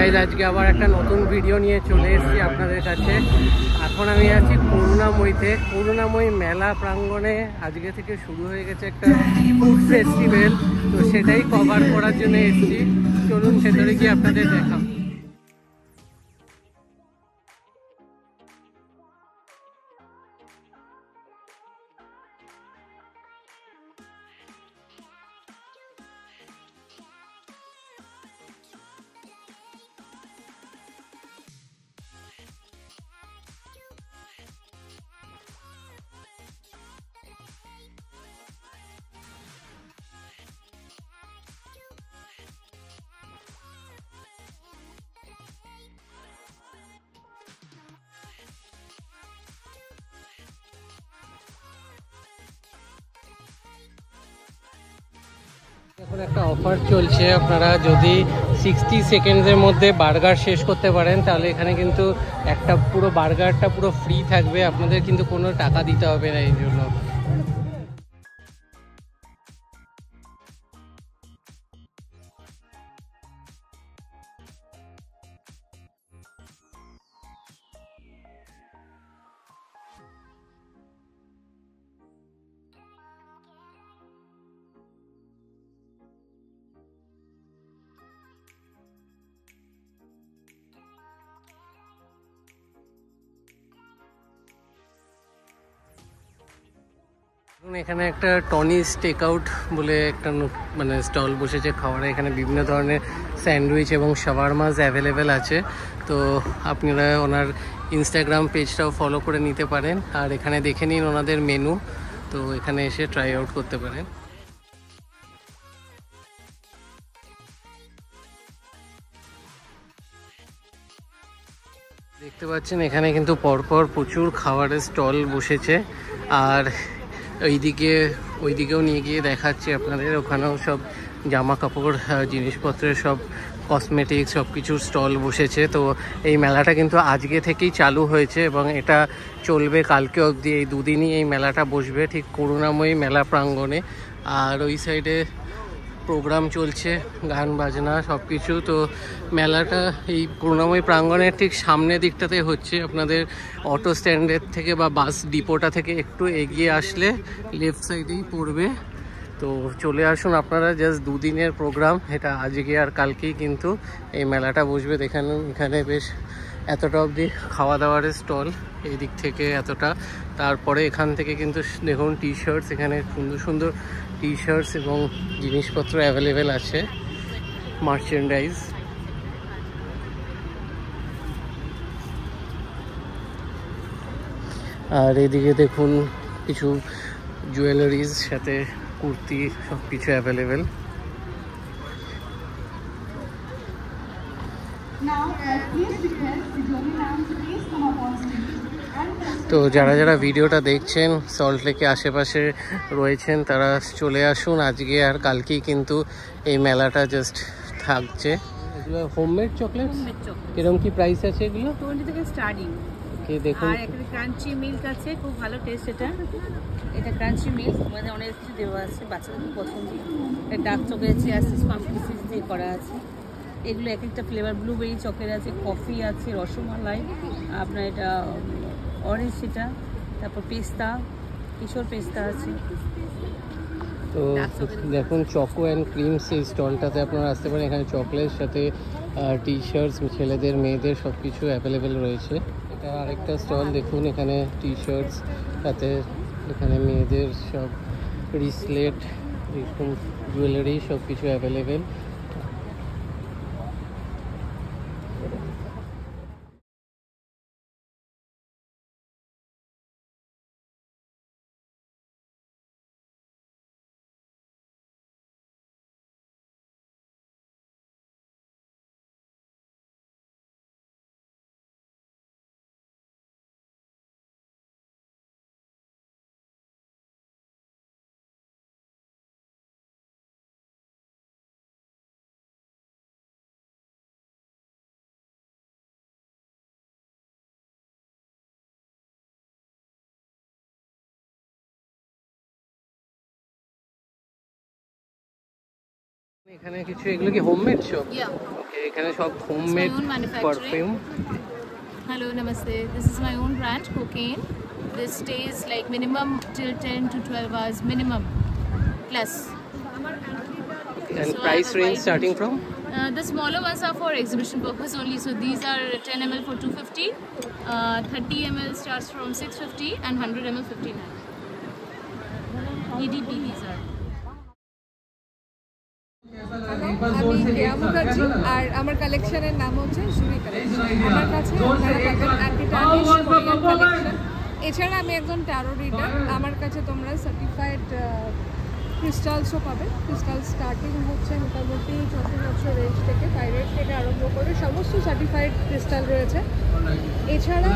Guys, আজকে আবার একটা নতুন ভিডিও নিয়ে চলে এসেছি আপনাদের কাছে। এখন আমি আছি করুণাময়ী মেলা প্রাঙ্গণে। আজকে থেকে শুরু হয়ে গেছে একটা ফুড ফেস্টিভ্যাল, তো সেটাই কভার করার জন্য এসেছি। চলুন ভেতরে গিয়ে আপনাদের দেখাবো। এখন একটা অফার চলছে, আপনারা যদি 60 সেকেন্ডসের মধ্যে বার্গার শেষ করতে পারেন তাহলে এখানে কিন্তু একটা পুরো বার্গারটা পুরো ফ্রি থাকবে, আপনাদের কিন্তু কোনো টাকা দিতে হবে না এই জন্য। এখানে একটা টনিস টেক আউট বলে একটা মানে স্টল বসেছে খাবারে। এখানে বিভিন্ন ধরনের স্যান্ডউইচ এবং শাওয়ারমাস অ্যাভেলেবেল আছে। তো আপনারা ওনার ইনস্টাগ্রাম পেজটাও ফলো করে নিতে পারেন, আর এখানে দেখে নিন ওনাদের মেনু। তো এখানে এসে ট্রাই আউট করতে পারেন। দেখতে পাচ্ছেন এখানে কিন্তু পরপর প্রচুর খাবারের স্টল বসেছে, আর ওইদিকেও নিয়ে গিয়ে দেখাচ্ছি আপনাদের। ওখানেও সব জামা কাপড়, জিনিসপত্রের সব কসমেটিক্স সব কিছুর স্টল বসেছে। তো এই মেলাটা কিন্তু আজকে থেকেই চালু হয়েছে এবং এটা চলবে কালকে অবধি। এই দুদিনই এই মেলাটা বসবে ঠিক করুণাময়ী মেলা প্রাঙ্গণে। আর ওই সাইডে প্রোগ্রাম চলছে, গান বাজনা সব কিছু। তো মেলাটা এই করুণাময়ী প্রাঙ্গণের ঠিক সামনের দিকটাতে হচ্ছে। আপনাদের অটো স্ট্যান্ডের থেকে বা বাস ডিপোটা থেকে একটু এগিয়ে আসলে লেফট সাইডেই পড়বে। তো চলে আসুন আপনারা, জাস্ট দুদিনের প্রোগ্রাম এটা, আজকে আর কালকেই কিন্তু এই মেলাটা বসবে। দেখেন এখানে বেশ এতটা অবধি খাওয়া দাওয়ারের স্টল, এই দিক থেকে এতটা। তারপরে এখান থেকে কিন্তু দেখুন টি শার্টস, এখানে সুন্দর সুন্দর টি শার্টস এবং জিনিসপত্র অ্যাভেলেবেল আছে, মার্চেন্ডাইজ। আর এদিকে দেখুন কিছু জুয়েলারিজ, সাথে কুর্তি সব কিছু অ্যাভেলেবেল। তো যারা যারা ভিডিওটা দেখছেন সল্টলেকে আশেপাশে রয়েছেন তারা চলে আসুন, আজকে আর কালকেই কিন্তু এই মেলাটা জাস্ট থাকছে। এগুলো হোমমেড চকলেট, কিরকম কি প্রাইস আছে এগুলো? 20 থেকে স্টার্টিং। ওকে দেখুন, আর একটা ক্রাঞ্চি মিল্ক আছে, খুব ভালো টেস্ট এটা ক্রাঞ্চি মিল্ক, মানে অনেক কিছু দেওয়া আছে, বাচ্চাদের খুব পছন্দ। ডার্ক চকলেট আছে, অ্যাসিস পাম্পকিন দিয়ে করা আছে। এগুলো এক একটা ফ্লেভার, ব্লুবেরি চকলেট আছে, কফি আছে, রসমালাই, আপনার এটা অরেঞ্জ, সেটা তারপর পেস্তা, কিশোর পেস্তা আছে। তো দেখুন চকো অ্যান্ড ক্রিম সেই স্টলটাতে আপনারা আসতে পারেন। এখানে চকলেট সাথে টি শার্টস, ছেলেদের মেয়েদের সব কিছু অ্যাভেলেবেল রয়েছে। এটা আরেকটা স্টল দেখুন, এখানে টি শার্টস সাথে এখানে মেয়েদের সব রিসলেট, এরকম জুয়েলারি সব কিছু অ্যাভেলেবেল। এখানে কিছু, এগুলো কি হোমমেড সব? এখানে সব homemade own manufacturing. Perfume. Hello, namaste. This is my own brand, Cocaine. This stays like minimum till 10 to 12 hours minimum plus. And So I price have a range wide starting range. from? The smaller ones are for exhibition purpose only. So these are 10 ml for 250, 30 ml starts from 650, and 100 ml 59. EDP these are. আমি কেয়া মুখার্জি আর আমার কালেকশনের নাম হচ্ছে জুরি collection. আমার কাছে আপনারা পাবেন anti-tarnish Korean collection. এছাড়া আমি একজন ট্যারো রিডার। আমার কাছে তোমরা সার্টিফাইড ক্রিস্টালসও পাবে। ক্রিস্টাল স্টার্টিং হচ্ছে মোটামুটি 1400 রেঞ্জ থেকে, পাইরেট থেকে আরম্ভ করে সমস্ত সার্টিফাইড ক্রিস্টাল রয়েছে। এছাড়া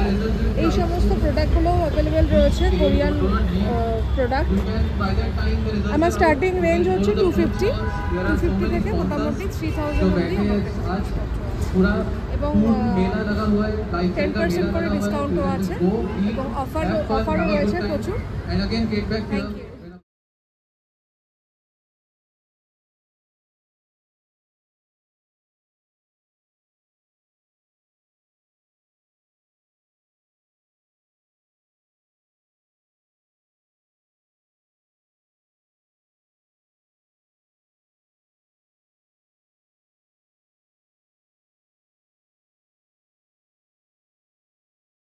এই সমস্ত প্রোডাক্টগুলো অ্যাভেলেবেল রয়েছে, কোরিয়ান প্রোডাক্ট। আমার স্টার্টিং রেঞ্জ হচ্ছে 250 থেকে মোটামুটি 3000 অবধি আমার কাছে এবং 10% করে ডিসকাউন্টও আছে এবং অফারও রয়েছে প্রচুর। Thank you.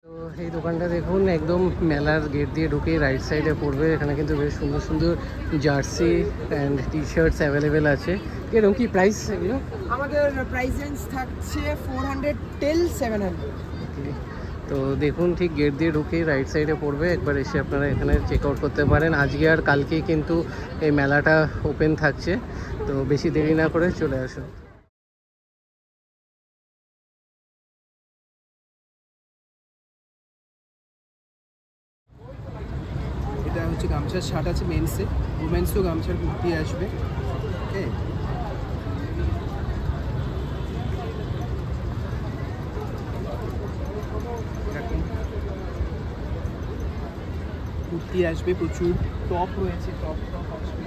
তো এই দোকানটা দেখুন, একদম মেলার গেট দিয়ে ঢুকে রাইট সাইডে পড়বে। এখানে কিন্তু বেশ সুন্দর সুন্দর jersey and T shorts available আছে। এরকম কি প্রাইস এগুলো? আমাদের প্রাইস রেঞ্জ থাকছে 400 টিল 700। তো দেখুন, ঠিক গেট দিয়ে ঢুকেই রাইট সাইডে পড়বে। একবার এসে আপনারা এখানে চেক আউট করতে পারেন। আজকে আর কালকেই কিন্তু এই মেলাটা ওপেন থাকছে, তো বেশি দেরি না করে চলে আসুন। এটা হচ্ছে গামছার শার্ট আছে মেন্সে, উমেন্সও গামছার কুর্তি আসবে। ওকে, কুর্তি আসবে প্রচুর, টপ রয়েছে, টপ আসবে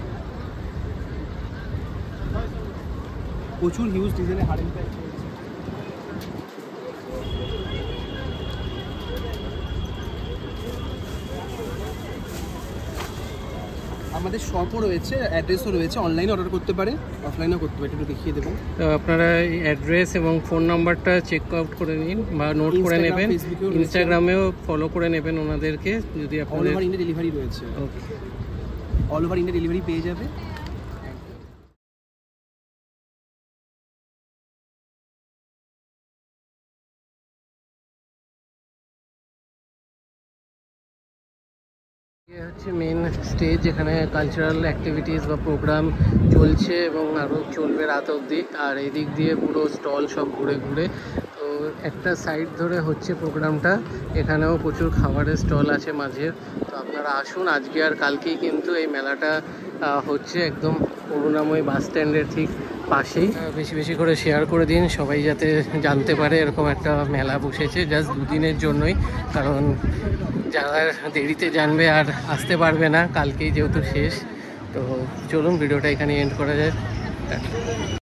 প্রচুর, হিউজ ডিজাইনের হারেন প্যান্ট রয়েছে। আমাদের শপও রয়েছে, অ্যাড্রেসও রয়েছে, অনলাইনে অর্ডার করতে পারে, অফলাইনেও করতে পারে। একটু দেখিয়ে দেবো। তো আপনারা এই অ্যাড্রেস এবং ফোন নাম্বারটা চেক আউট করে নিন বা নোট করে নেবেন। ইনস্টাগ্রামেও ফলো করে নেবেন ওনাদেরকে। যদি অল আপনাদের ওভার ইন্ডিয়া ডেলিভারি রয়েছে, ওকে, অল ওভার ইন্ডিয়া ডেলিভারি পেয়ে যাবে। ये হচ্ছে মেন স্টেজ, যেখানে কালচারাল অ্যাক্টিভিটিস বা প্রোগ্রাম চলছে এবং আরও চলবে রাত অবধি। আর এদিক দিয়ে পুরো স্টল সব ঘুরে ঘুরে, তো একটা সাইড ধরে হচ্ছে প্রোগ্রামটা। এখানেও প্রচুর খাবারের স্টল আছে মাঝে। তো আপনারা আসুন, আজকে আর কালকেই কিন্তু এই মেলাটা হচ্ছে একদম করুণাময় বাস স্ট্যান্ডের ঠিক পাশেই। বেশি বেশি করে শেয়ার করে দিন, সবাই যাতে জানতে পারে এরকম একটা মেলা বসেছে জাস্ট দুদিনের জন্যই। কারণ যারা দেরিতে জানবে আর আসতে পারবে না, কালকেই যেহেতু শেষ। তো চলুন ভিডিওটা এখানে এন্ড করা যায়।